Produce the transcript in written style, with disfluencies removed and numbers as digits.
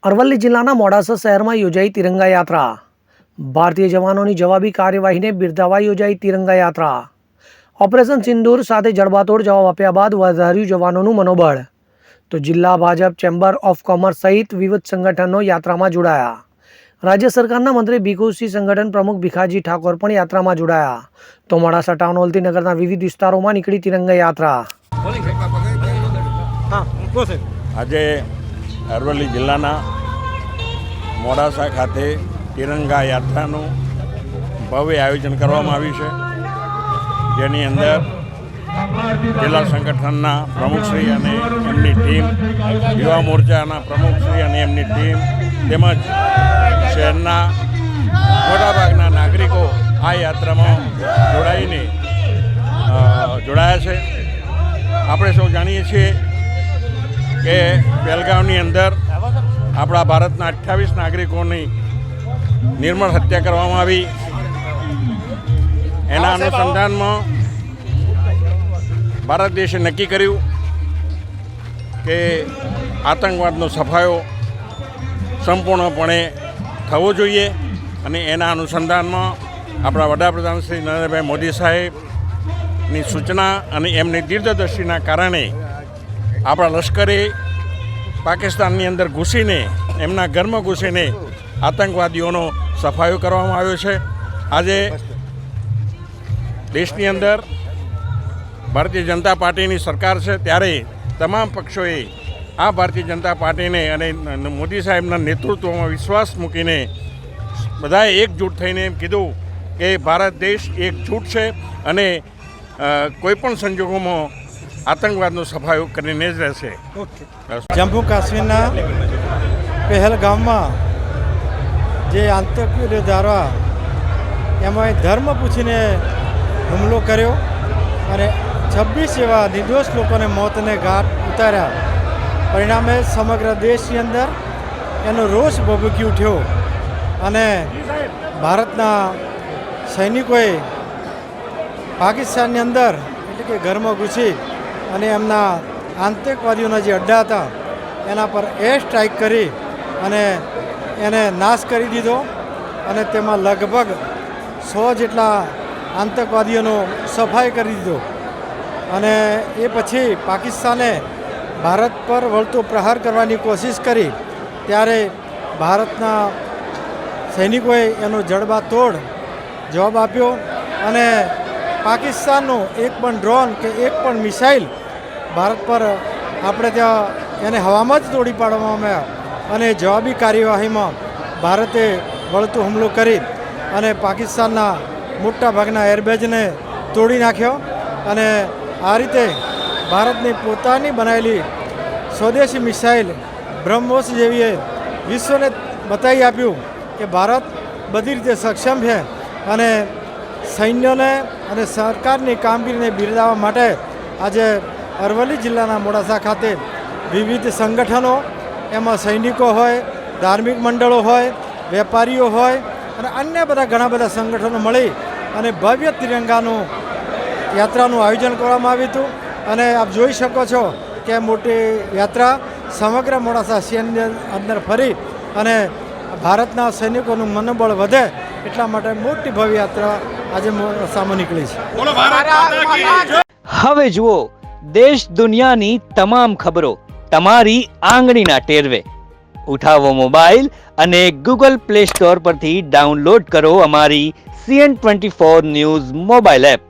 અરવલ્લી જિલ્લાના મોડાસા શહેરમાં યોજાઈ તિરંગા યાત્રા। ભારતીય જવાનોની જવાબી કાર્યવાહીને બિરદાવવા યોજાઈ તિરંગા યાત્રા। ઓપરેશન સિંદૂર સાથે જડબાતોડ જવાબ આપ્યા બાદ વધાર્યું જવાનોનું મનોબળ। તો જિલ્લા ભાજપ ચેમ્બર ઓફ કોમર્સ સહિત વિવિધ સંગઠનો યાત્રામાં જોડાયા। રાજ્ય સરકારના મંત્રી ભીખુસિંહ, સંગઠન પ્રમુખ ભીખાજી ઠાકોર પણ યાત્રામાં જોડાયા। તો મોડાસા ટાઉન હોલથી નગરના વિવિધ વિસ્તારોમાં નીકળી તિરંગા યાત્રા। આજે અરવલ્લી જિલ્લાના મોડાસા ખાતે તિરંગા યાત્રાનું ભવ્ય આયોજન કરવામાં આવ્યું છે, જેની અંદર જિલ્લા સંગઠનના પ્રમુખશ્રી અને એમની ટીમ, યુવા મોરચાના પ્રમુખશ્રી અને એમની ટીમ તેમજ શહેરના મોટાભાગના નાગરિકો આ યાત્રામાં જોડાયા છે। આપણે સૌ જાણીએ છીએ કે પહેલગામની અંદર આપણા ભારતના 28 નાગરિકોની નિર્મળ હત્યા કરવામાં આવી। એના અનુસંધાનમાં ભારત દેશે નક્કી કર્યું કે આતંકવાદનો સફાયો સંપૂર્ણપણે થવો જોઈએ, અને એના અનુસંધાનમાં આપણા વડાપ્રધાન શ્રી નરેન્દ્રભાઈ મોદી સાહેબની સૂચના અને એમની દીર્ઘદર્શિના કારણે આપણા લશ્કરે પાકિસ્તાનની અંદર ઘૂસીને, એમના ઘરમાં ઘૂસીને આતંકવાદીઓનો સફાયો કરવામાં આવ્યો છે। આજે દેશની અંદર ભારતીય જનતા પાર્ટીની સરકાર છે, ત્યારે તમામ પક્ષોએ આ ભારતીય જનતા પાર્ટીને અને મોદી સાહેબના નેતૃત્વમાં વિશ્વાસ મૂકીને બધાએ એકજૂટ થઈને એમ કીધું કે ભારત દેશ એકજૂટ છે અને કોઈપણ સંજોગોમાં આતંકવાદનો સફાયો કરીને જ રહેશે। જમ્મુ કાશ્મીરના પહેલગામમાં જે આતંકવાદીઓ દ્વારા એમાં ધર્મ પૂછીને હુમલો કર્યો અને 26 એવા નિર્દોષ લોકોને મોતને ઘાટ ઉતાર્યા। પરિણામે સમગ્ર દેશની અંદર એનો રોષ ભભૂકી ઉઠ્યો અને ભારતના સૈનિકોએ પાકિસ્તાનની અંદર એટલે કે ઘરમાં ઘૂસી અને એમના આતંકવાદીઓના જે અડ્ડા હતા એના પર એર સ્ટ્રાઇક કરી અને એને નાશ કરી દીધો, અને તેમાં લગભગ 100 જેટલા આતંકવાદીઓનો સફાઈ કરી દીધો। અને એ પછી પાકિસ્તાને ભારત પર વળતો પ્રહાર કરવાની કોશિશ કરી, ત્યારે ભારતના સૈનિકોએ એનો જડબાતોડ જવાબ આપ્યો અને પાકિસ્તાનનો એક પણ ડ્રોન કે એક પણ મિસાઇલ ભારત પર આપણે ત્યાં એને હવામાં જ તોડી પાડવામાં આવ્યા, અને જવાબી કાર્યવાહીમાં ભારતે વળતો હુમલો કરી અને પાકિસ્તાનના મોટાભાગના એરબેઝને તોડી નાખ્યો। અને આ રીતે ભારતની પોતાની બનાવેલી સ્વદેશી મિસાઇલ બ્રહ્મોસ જેવીએ વિશ્વને બતાવી આપ્યું કે ભારત બધી રીતે સક્ષમ છે। અને સૈન્યને અને સરકારની કામગીરીને બિરદાવવા માટે આજે અરવલ્લી જિલ્લાના મોડાસા ખાતે વિવિધ સંગઠનો, એમાં સૈનિકો હોય, ધાર્મિક મંડળો હોય, વેપારીઓ હોય અને અન્ય બધા ઘણા બધા સંગઠનો મળી અને ભવ્ય તિરંગાનું યાત્રાનું આયોજન કરવામાં આવ્યું હતું। અને આપ જોઈ શકો છો કે મોટી યાત્રા સમગ્ર મોડાસા શહેરની અંદર ફરી અને ભારતના સૈનિકોનું મનોબળ વધે એટલા માટે મોટી ભવ્ય યાત્રા આજે મોડાસામાં નીકળી છે। હવે જુઓ દેશ દુનિયાની તમામ ખબરો તમારી આંગળીના ટેરવે। ઉઠાવો મોબાઈલ અને ગૂગલ પ્લે સ્ટોર પરથી ડાઉનલોડ કરો અમારી CN24 ન્યૂઝ મોબાઈલ એપ।